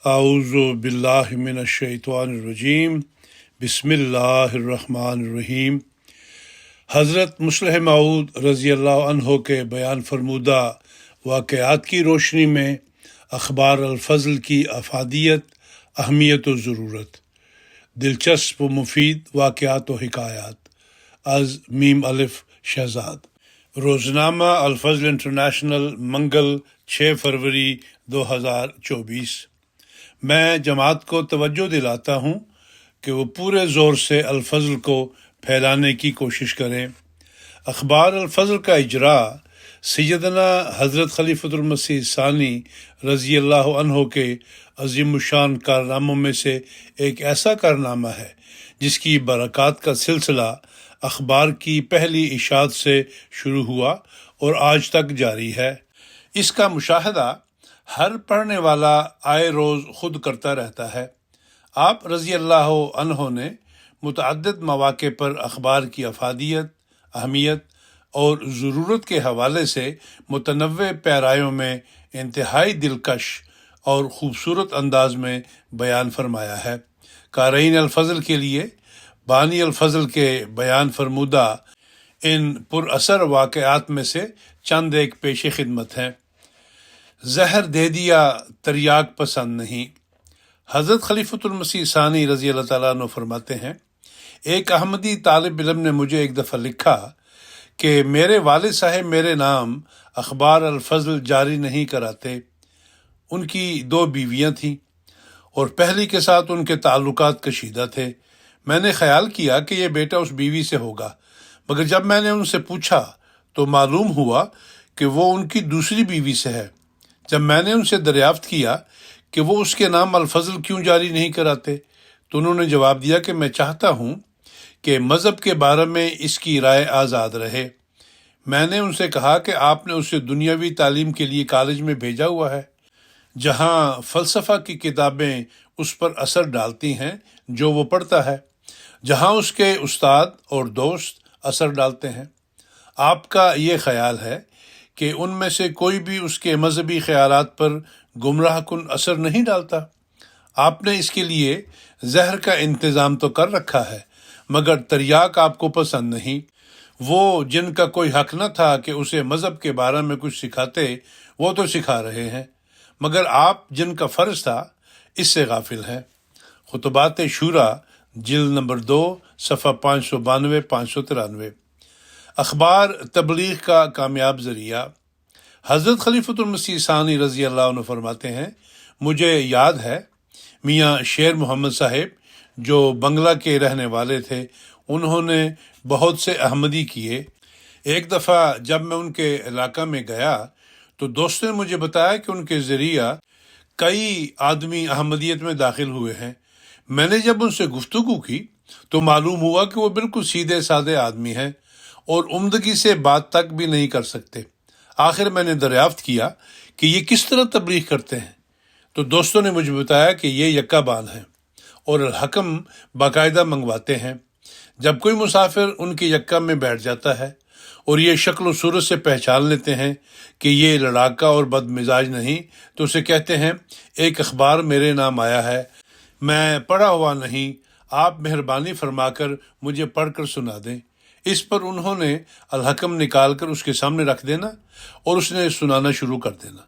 اعوذ باللہ من الشیطان الرجیم بسم اللہ الرحمن الرحیم۔ حضرت مصلح موعود رضی اللہ عنہ کے بیان فرمودہ واقعات کی روشنی میں اخبار الفضل کی افادیت، اہمیت و ضرورت۔ دلچسپ و مفید واقعات و حکایات از میم الف شہزاد۔ روزنامہ الفضل انٹرنیشنل، منگل 6 فروری 2024۔ میں جماعت کو توجہ دلاتا ہوں کہ وہ پورے زور سے الفضل کو پھیلانے کی کوشش کریں۔ اخبار الفضل کا اجراء سیدنا حضرت خلیفۃ المسیح ثانی رضی اللہ عنہ کے عظیم الشان کارناموں میں سے ایک ایسا کارنامہ ہے جس کی برکات کا سلسلہ اخبار کی پہلی اشاعت سے شروع ہوا اور آج تک جاری ہے۔ اس کا مشاہدہ ہر پڑھنے والا آئے روز خود کرتا رہتا ہے۔ آپ رضی اللہ عنہ نے متعدد مواقع پر اخبار کی افادیت، اہمیت اور ضرورت کے حوالے سے متنوع پیرایوں میں انتہائی دلکش اور خوبصورت انداز میں بیان فرمایا ہے۔ قارئین الفضل کے لیے بانی الفضل کے بیان فرمودہ ان پر اثر واقعات میں سے چند ایک پیش خدمت ہیں۔ زہر دے دیا تریاک پسند نہیں۔ حضرت خلیفۃ المسیح ثانی رضی اللہ تعالیٰ عنہ فرماتے ہیں، ایک احمدی طالب علم نے مجھے ایک دفعہ لکھا کہ میرے والد صاحب میرے نام اخبار الفضل جاری نہیں کراتے۔ ان کی 2 بیویاں تھیں اور پہلی کے ساتھ ان کے تعلقات کشیدہ تھے۔ میں نے خیال کیا کہ یہ بیٹا اس بیوی سے ہوگا، مگر جب میں نے ان سے پوچھا تو معلوم ہوا کہ وہ ان کی دوسری بیوی سے ہے۔ جب میں نے ان سے دریافت کیا کہ وہ اس کے نام الفضل کیوں جاری نہیں کراتے تو انہوں نے جواب دیا کہ میں چاہتا ہوں کہ مذہب کے بارے میں اس کی رائے آزاد رہے۔ میں نے ان سے کہا کہ آپ نے اسے دنیاوی تعلیم کے لیے کالج میں بھیجا ہوا ہے، جہاں فلسفہ کی کتابیں اس پر اثر ڈالتی ہیں جو وہ پڑھتا ہے، جہاں اس کے استاد اور دوست اثر ڈالتے ہیں۔ آپ کا یہ خیال ہے کہ ان میں سے کوئی بھی اس کے مذہبی خیالات پر گمراہ کن اثر نہیں ڈالتا؟ آپ نے اس کے لیے زہر کا انتظام تو کر رکھا ہے، مگر تریاک آپ کو پسند نہیں۔ وہ جن کا کوئی حق نہ تھا کہ اسے مذہب کے بارے میں کچھ سکھاتے، وہ تو سکھا رہے ہیں، مگر آپ جن کا فرض تھا اس سے غافل ہیں۔ خطبات شورا جلد نمبر 2 صفحہ 592-593۔ اخبار تبلیغ کا کامیاب ذریعہ۔ حضرت خلیفۃ المسیح ثانی رضی اللہ عنہ فرماتے ہیں، مجھے یاد ہے میاں شیر محمد صاحب جو بنگلہ کے رہنے والے تھے، انہوں نے بہت سے احمدی کیے۔ ایک دفعہ جب میں ان کے علاقہ میں گیا تو دوستوں نے مجھے بتایا کہ ان کے ذریعہ کئی آدمی احمدیت میں داخل ہوئے ہیں۔ میں نے جب ان سے گفتگو کی تو معلوم ہوا کہ وہ بالکل سیدھے سادے آدمی ہیں اور عمدگی سے بات تک بھی نہیں کر سکتے۔ آخر میں نے دریافت کیا کہ یہ کس طرح تبلیغ کرتے ہیں تو دوستوں نے مجھے بتایا کہ یہ یکا بان ہیں اور الحکم باقاعدہ منگواتے ہیں۔ جب کوئی مسافر ان کے یکا میں بیٹھ جاتا ہے اور یہ شکل و صورت سے پہچان لیتے ہیں کہ یہ لڑاکا اور بد مزاج نہیں تو اسے کہتے ہیں، ایک اخبار میرے نام آیا ہے، میں پڑھا ہوا نہیں، آپ مہربانی فرما کر مجھے پڑھ کر سنا دیں۔ اس پر انہوں نے الحکم نکال کر اس کے سامنے رکھ دینا اور اس نے سنانا شروع کر دینا۔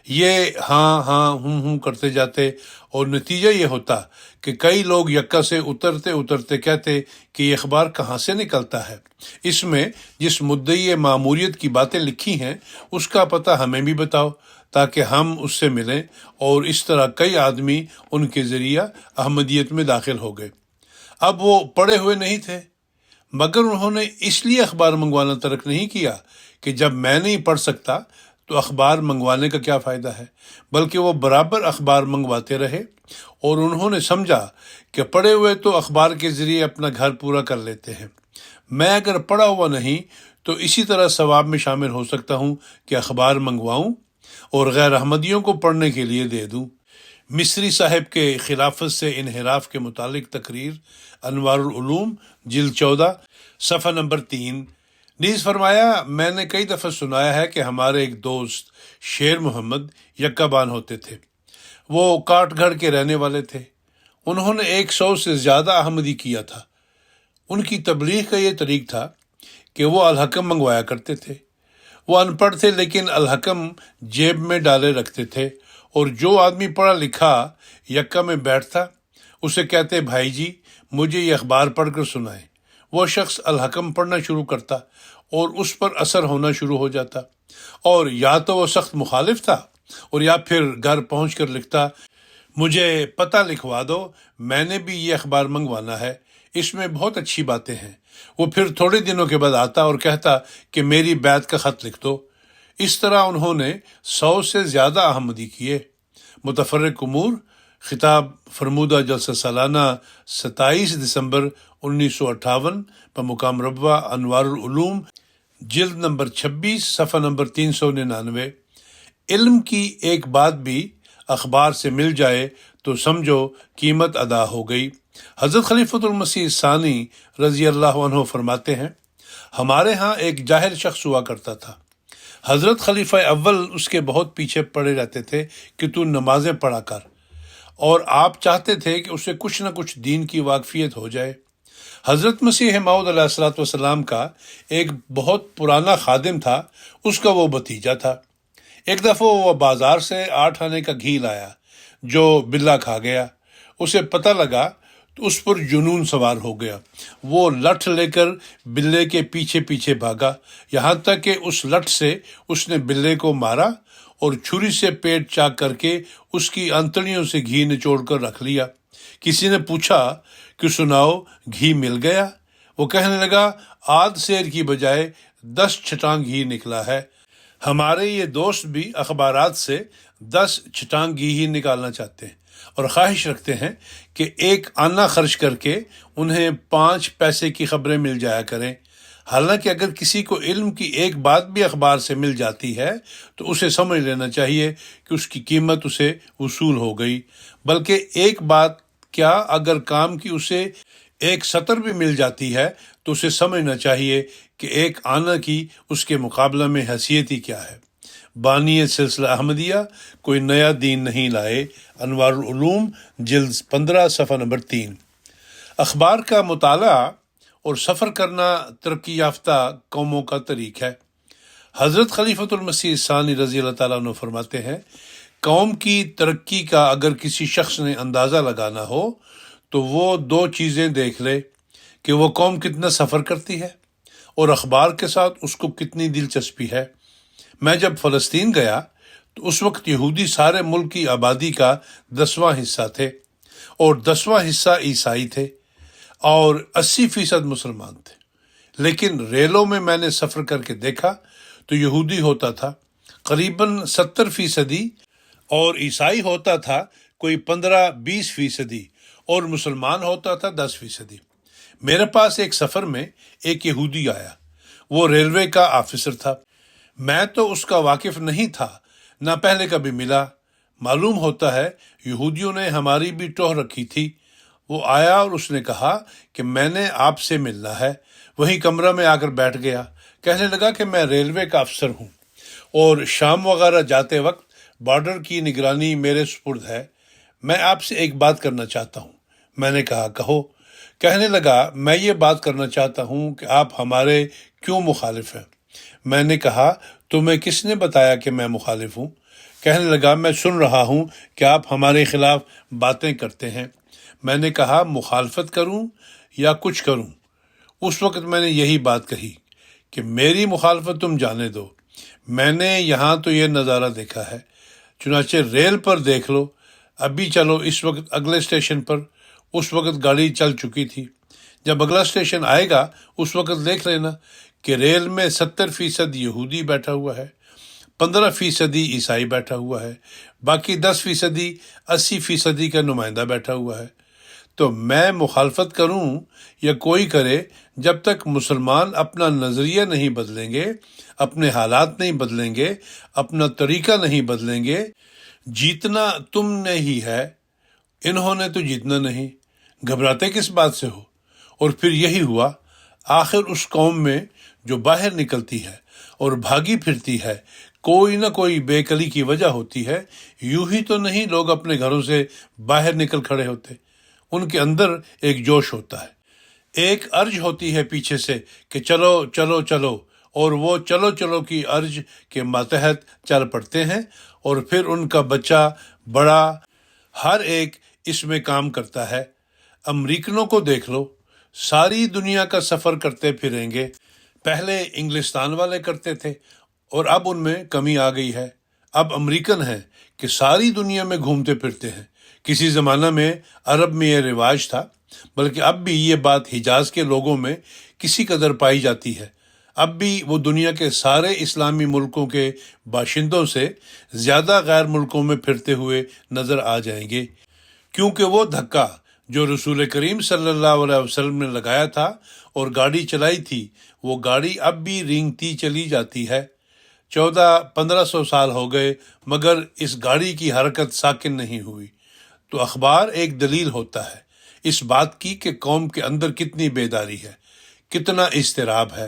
یہ ہاں ہاں ہوں کرتے جاتے اور نتیجہ یہ ہوتا کہ کئی لوگ یکا سے اترتے کہتے کہ یہ اخبار کہاں سے نکلتا ہے، اس میں جس مدعی ماموریت کی باتیں لکھی ہیں اس کا پتہ ہمیں بھی بتاؤ تاکہ ہم اس سے ملیں، اور اس طرح کئی آدمی ان کے ذریعہ احمدیت میں داخل ہو گئے۔ اب وہ پڑھے ہوئے نہیں تھے، مگر انہوں نے اس لیے اخبار منگوانا ترک نہیں کیا کہ جب میں نہیں پڑھ سکتا تو اخبار منگوانے کا کیا فائدہ ہے، بلکہ وہ برابر اخبار منگواتے رہے، اور انہوں نے سمجھا کہ پڑھے ہوئے تو اخبار کے ذریعے اپنا گھر پورا کر لیتے ہیں، میں اگر پڑھا ہوا نہیں تو اسی طرح ثواب میں شامل ہو سکتا ہوں کہ اخبار منگواؤں اور غیر احمدیوں کو پڑھنے کے لیے دے دوں۔ مصری صاحب کے خلافت سے انحراف کے متعلق تقریر، انوار العلوم جلد 14 صفحہ نمبر 3۔ نیز فرمایا، میں نے کئی دفعہ سنایا ہے کہ ہمارے ایک دوست شیر محمد یکا بان ہوتے تھے۔ وہ کاٹ گھڑ کے رہنے والے تھے، انہوں نے 100 سے زیادہ احمدی کیا تھا۔ ان کی تبلیغ کا یہ طریق تھا کہ وہ الحکم منگوایا کرتے تھے۔ وہ ان پڑھ تھے لیکن الحکم جیب میں ڈالے رکھتے تھے، اور جو آدمی پڑھا لکھا یکا میں بیٹھتا اسے کہتے بھائی جی مجھے یہ اخبار پڑھ کر سنائیں۔ وہ شخص الحکم پڑھنا شروع کرتا اور اس پر اثر ہونا شروع ہو جاتا، اور یا تو وہ سخت مخالف تھا اور یا پھر گھر پہنچ کر لکھتا مجھے پتہ لکھوا دو، میں نے بھی یہ اخبار منگوانا ہے، اس میں بہت اچھی باتیں ہیں۔ وہ پھر تھوڑے دنوں کے بعد آتا اور کہتا کہ میری بیعت کا خط لکھ دو۔ اس طرح انہوں نے 100 سے زیادہ احمدی کیے۔ متفرق امور، خطاب فرمودہ جلسہ سالانہ 27 دسمبر 1958 بمقام ربوہ انوار العلوم، جلد نمبر 26 صفحہ نمبر 399۔ علم کی ایک بات بھی اخبار سے مل جائے تو سمجھو قیمت ادا ہو گئی۔ حضرت خلیفۃ المسیح ثانی رضی اللہ عنہ فرماتے ہیں، ہمارے ہاں ایک جاہل شخص ہوا کرتا تھا۔ حضرت خلیفہ اول اس کے بہت پیچھے پڑے رہتے تھے کہ تو نمازیں پڑھا کر، اور آپ چاہتے تھے کہ اسے کچھ نہ کچھ دین کی واقفیت ہو جائے۔ حضرت مسیح موعود علیہ الصلوۃ والسلام کا ایک بہت پرانا خادم تھا، اس کا وہ بھتیجا تھا۔ ایک دفعہ وہ بازار سے 8 آنے کا گھی لایا جو بلا کھا گیا۔ اسے پتہ لگا تو اس پر جنون سوار ہو گیا۔ وہ لٹھ لے کر بلے کے پیچھے پیچھے بھاگا، یہاں تک کہ اس لٹھ سے اس نے بلے کو مارا اور چھری سے پیٹ چاک کر کے اس کی انتڑیوں سے گھی نچوڑ کر رکھ لیا۔ کسی نے پوچھا کہ سناؤ گھی مل گیا؟ وہ کہنے لگا آدھ سیر کی بجائے 10 چھٹانگ گھی نکلا ہے۔ ہمارے یہ دوست بھی اخبارات سے 10 چھٹانگ گھی ہی نکالنا چاہتے ہیں اور خواہش رکھتے ہیں کہ ایک آنا خرچ کر کے انہیں 5 پیسے کی خبریں مل جایا کریں۔ حالانکہ اگر کسی کو علم کی ایک بات بھی اخبار سے مل جاتی ہے تو اسے سمجھ لینا چاہیے کہ اس کی قیمت اسے وصول ہو گئی، بلکہ ایک بات کیا اگر کام کی اسے ایک سطر بھی مل جاتی ہے تو اسے سمجھنا چاہیے کہ ایک آنا کی اس کے مقابلہ میں حیثیت ہی کیا ہے۔ بانی سلسلہ احمدیہ کوئی نیا دین نہیں لائے، انوار العلوم جلد 15 صفحہ نمبر 3۔ اخبار کا مطالعہ اور سفر کرنا ترقی یافتہ قوموں کا طریق ہے۔ حضرت خلیفۃ المسیح ثانی رضی اللہ تعالیٰ عنہ فرماتے ہیں، قوم کی ترقی کا اگر کسی شخص نے اندازہ لگانا ہو تو وہ 2 چیزیں دیکھ لے کہ وہ قوم کتنا سفر کرتی ہے اور اخبار کے ساتھ اس کو کتنی دلچسپی ہے۔ میں جب فلسطین گیا تو اس وقت یہودی سارے ملک کی آبادی کا 10واں حصہ تھے، اور 10واں حصہ عیسائی تھے، اور 80% مسلمان تھے۔ لیکن ریلوں میں نے سفر کر کے دیکھا تو یہودی ہوتا تھا قریباً 70%، اور عیسائی ہوتا تھا کوئی 15-20%، اور مسلمان ہوتا تھا 10%۔ میرے پاس ایک سفر میں ایک یہودی آیا، وہ ریلوے کا آفیسر تھا۔ میں تو اس کا واقف نہیں تھا، نہ پہلے کبھی ملا۔ معلوم ہوتا ہے یہودیوں نے ہماری بھی ٹوہ رکھی تھی۔ وہ آیا اور اس نے کہا کہ میں نے آپ سے ملنا ہے۔ وہی کمرہ میں آ کر بیٹھ گیا، کہنے لگا کہ میں ریلوے کا افسر ہوں اور شام وغیرہ جاتے وقت بارڈر کی نگرانی میرے سپرد ہے، میں آپ سے ایک بات کرنا چاہتا ہوں۔ میں نے کہا کہو۔ کہنے لگا میں یہ بات کرنا چاہتا ہوں کہ آپ ہمارے کیوں مخالف ہیں؟ میں نے کہا تمہیں کس نے بتایا کہ میں مخالف ہوں؟ کہنے لگا میں سن رہا ہوں کہ آپ ہمارے خلاف باتیں کرتے ہیں۔ میں نے کہا مخالفت کروں یا کچھ کروں؟ اس وقت میں نے یہی بات کہی کہ میری مخالفت تم جانے دو، میں نے یہاں تو یہ نظارہ دیکھا ہے، چنانچہ ریل پر دیکھ لو۔ ابھی چلو اس وقت اگلے اسٹیشن پر۔ اس وقت گاڑی چل چکی تھی۔ جب اگلا اسٹیشن آئے گا اس وقت دیکھ لینا کہ ریل میں 70% یہودی بیٹھا ہوا ہے، 15% عیسائی بیٹھا ہوا ہے، باقی 10% 80% کا نمائندہ بیٹھا ہوا ہے۔ تو میں مخالفت کروں یا کوئی کرے، جب تک مسلمان اپنا نظریہ نہیں بدلیں گے، اپنے حالات نہیں بدلیں گے، اپنا طریقہ نہیں بدلیں گے، جیتنا تم نے ہی ہے، انہوں نے تو جیتنا نہیں۔ گھبراتے کس بات سے ہو؟ اور پھر یہی ہوا۔ آخر اس قوم میں جو باہر نکلتی ہے اور بھاگی پھرتی ہے، کوئی نہ کوئی بے کلی کی وجہ ہوتی ہے۔ یوں ہی تو نہیں لوگ اپنے گھروں سے باہر نکل کھڑے ہوتے، ان کے اندر ایک جوش ہوتا ہے، ایک ارج ہوتی ہے پیچھے سے کہ چلو چلو چلو، اور وہ چلو چلو کی ارج کے ماتحت چل پڑتے ہیں، اور پھر ان کا بچہ بڑا ہر ایک اس میں کام کرتا ہے۔ امریکنوں کو دیکھ لو، ساری دنیا کا سفر کرتے پھریں گے۔ پہلے انگلستان والے کرتے تھے اور اب ان میں کمی آ گئی ہے، اب امریکن ہیں کہ ساری دنیا میں گھومتے پھرتے ہیں۔ کسی زمانہ میں عرب میں یہ رواج تھا، بلکہ اب بھی یہ بات حجاز کے لوگوں میں کسی قدر پائی جاتی ہے۔ اب بھی وہ دنیا کے سارے اسلامی ملکوں کے باشندوں سے زیادہ غیر ملکوں میں پھرتے ہوئے نظر آ جائیں گے، کیونکہ وہ دھکا جو رسول کریم صلی اللہ علیہ وسلم نے لگایا تھا اور گاڑی چلائی تھی، وہ گاڑی اب بھی رینگتی چلی جاتی ہے۔ 1400-1500 سال ہو گئے مگر اس گاڑی کی حرکت ساکن نہیں ہوئی۔ تو اخبار ایک دلیل ہوتا ہے اس بات کی کہ قوم کے اندر کتنی بیداری ہے، کتنا اضطراب ہے،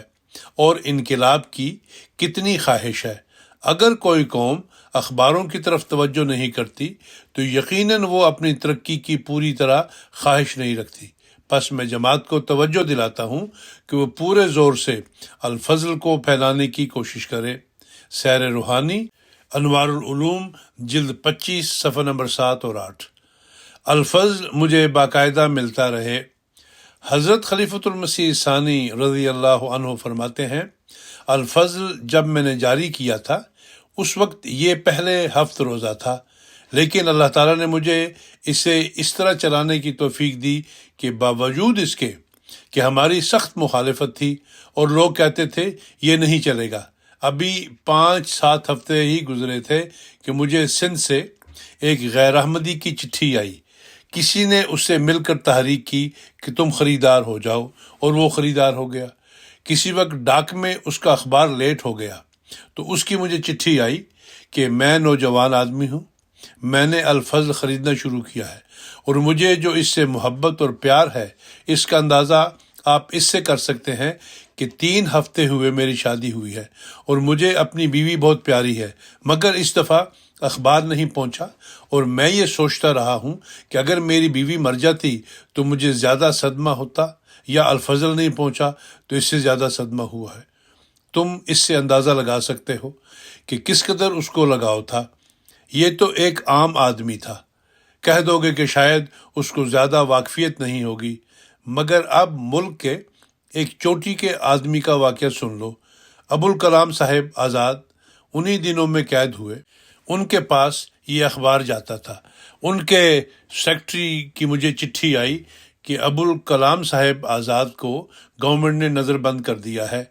اور انقلاب کی کتنی خواہش ہے۔ اگر کوئی قوم اخباروں کی طرف توجہ نہیں کرتی تو یقیناً وہ اپنی ترقی کی پوری طرح خواہش نہیں رکھتی۔ پس میں جماعت کو توجہ دلاتا ہوں کہ وہ پورے زور سے الفضل کو پھیلانے کی کوشش کرے۔ سیر روحانی، انوار العلوم، جلد 25، صفحہ نمبر 7 اور 8۔ الفضل مجھے باقاعدہ ملتا رہے۔ حضرت خلیفۃ المسیح ثانی رضی اللہ عنہ فرماتے ہیں، الفضل جب میں نے جاری کیا تھا اس وقت یہ پہلے ہفت روزہ تھا، لیکن اللہ تعالیٰ نے مجھے اسے اس طرح چلانے کی توفیق دی کہ باوجود اس کے کہ ہماری سخت مخالفت تھی اور لوگ کہتے تھے یہ نہیں چلے گا، ابھی 5-7 ہفتے ہی گزرے تھے کہ مجھے سندھ سے ایک غیر احمدی کی چٹھی آئی۔ کسی نے اس سے مل کر تحریک کی کہ تم خریدار ہو جاؤ، اور وہ خریدار ہو گیا۔ کسی وقت ڈاک میں اس کا اخبار لیٹ ہو گیا تو اس کی مجھے چٹھی آئی کہ میں نوجوان آدمی ہوں، میں نے الفضل خریدنا شروع کیا ہے، اور مجھے جو اس سے محبت اور پیار ہے اس کا اندازہ آپ اس سے کر سکتے ہیں کہ 3 ہفتے ہوئے میری شادی ہوئی ہے، اور مجھے اپنی بیوی بہت پیاری ہے، مگر اس دفعہ اخبار نہیں پہنچا، اور میں یہ سوچتا رہا ہوں کہ اگر میری بیوی مر جاتی تو مجھے زیادہ صدمہ ہوتا، یا الفضل نہیں پہنچا تو اس سے زیادہ صدمہ ہوا ہے۔ تم اس سے اندازہ لگا سکتے ہو کہ کس قدر اس کو لگاؤ تھا۔ یہ تو ایک عام آدمی تھا، کہہ دو گے کہ شاید اس کو زیادہ واقفیت نہیں ہوگی، مگر اب ملک کے ایک چوٹی کے آدمی کا واقعہ سن لو۔ ابوالکلام صاحب آزاد انہی دنوں میں قید ہوئے، ان کے پاس یہ اخبار جاتا تھا۔ ان کے سیکٹری کی مجھے چٹھی آئی کہ ابوالکلام صاحب آزاد کو گورنمنٹ نے نظر بند کر دیا ہے۔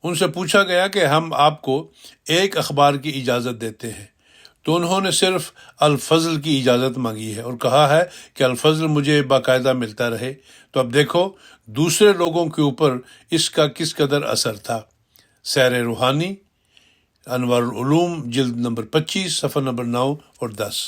ان سے پوچھا گیا کہ ہم آپ کو ایک اخبار کی اجازت دیتے ہیں، تو انہوں نے صرف الفضل کی اجازت مانگی ہے اور کہا ہے کہ الفضل مجھے باقاعدہ ملتا رہے۔ تو اب دیکھو دوسرے لوگوں کے اوپر اس کا کس قدر اثر تھا۔ سیر روحانی، انوار العلوم، جلد نمبر 25، صفحہ نمبر 9 اور 10۔